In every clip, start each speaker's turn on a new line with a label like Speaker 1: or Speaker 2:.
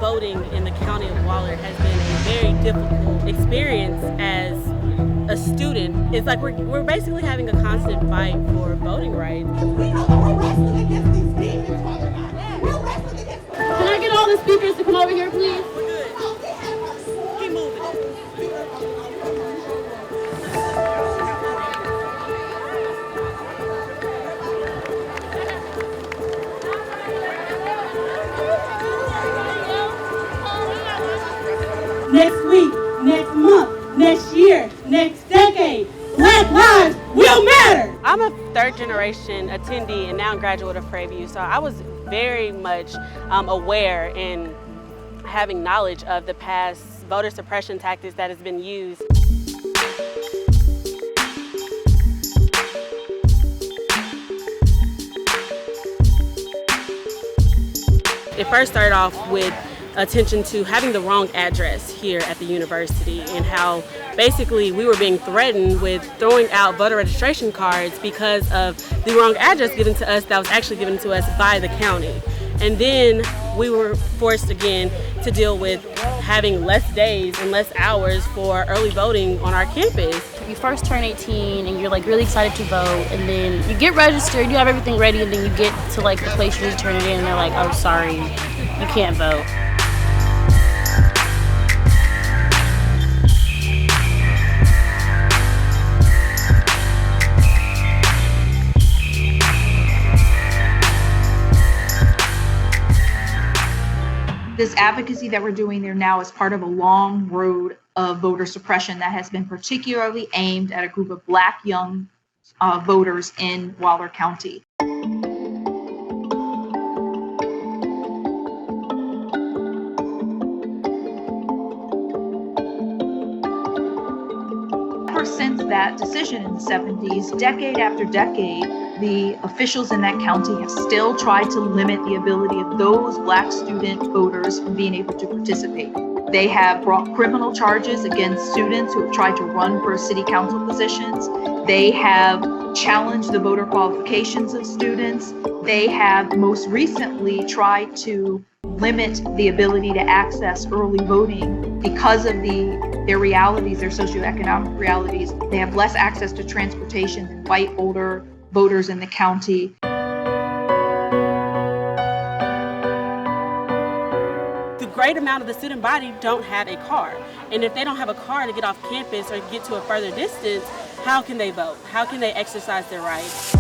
Speaker 1: voting in the county of Waller has been a very difficult experience as a student. It's like we're basically having a constant fight for voting rights.
Speaker 2: We know that we're wrestling against these demons, Father God. We're wrestling against them.
Speaker 3: Can I get all the speakers to come over here, please?
Speaker 1: We're good. Keep moving.
Speaker 3: Next week, next month, next year, next decade, Black lives will matter.
Speaker 1: I'm a third generation attendee and now graduate of Prairie View, so I was very much aware and having knowledge of the past voter suppression tactics that has been used. It first started off with attention to having the wrong address here at the university and how basically we were being threatened with throwing out voter registration cards because of the wrong address given to us that was actually given to us by the county. And then we were forced again to deal with having less days and less hours for early voting on our campus.
Speaker 4: You first turn 18 and you're like really excited to vote, and then you get registered, you have everything ready, and then you get to like the place you need to turn it in and they're like, oh sorry, you can't vote.
Speaker 5: This advocacy that we're doing there now is part of a long road of voter suppression that has been particularly aimed at a group of Black young voters in Waller County. Ever since that decision in the 70s, decade after decade, the officials in that county have still tried to limit the ability of those Black student voters from being able to participate. They have brought criminal charges against students who have tried to run for city council positions. They have challenged the voter qualifications of students. They have most recently tried to limit the ability to access early voting because of their realities, their socioeconomic realities. They have less access to transportation than white older voters in the county.
Speaker 1: The great amount of the student body don't have a car. And if they don't have a car to get off campus or get to a further distance, how can they vote? How can they exercise their rights?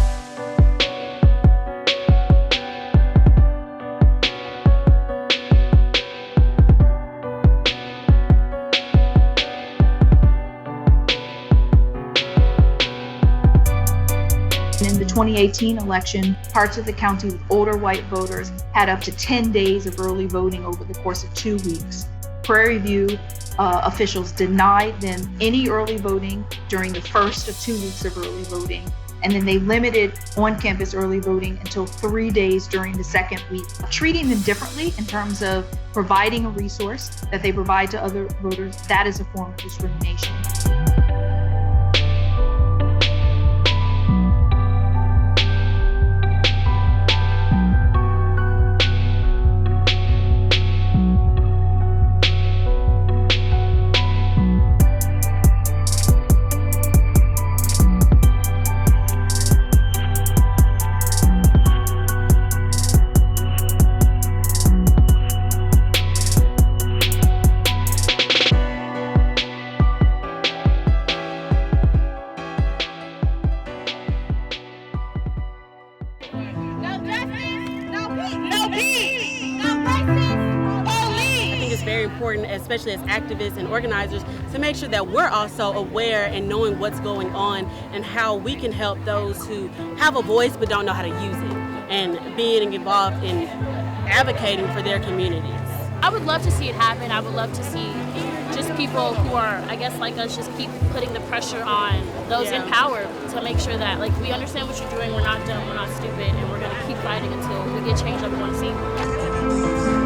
Speaker 5: In the 2018 election, parts of the county with older white voters had up to 10 days of early voting over the course of 2 weeks. Prairie View officials denied them any early voting during the first of 2 weeks of early voting, and then they limited on-campus early voting until 3 days during the second week, treating them differently in terms of providing a resource that they provide to other voters. That is a form of discrimination.
Speaker 1: It's very important, especially as activists and organizers, to make sure that we're also aware and knowing what's going on and how we can help those who have a voice but don't know how to use it, and being involved in advocating for their communities.
Speaker 4: I would love to see it happen. I would love to see just people who are, I guess, like us, just keep putting the pressure on those in power to make sure that, like, we understand what you're doing, we're not dumb, we're not stupid, and we're going to keep fighting until we get change that we want to see.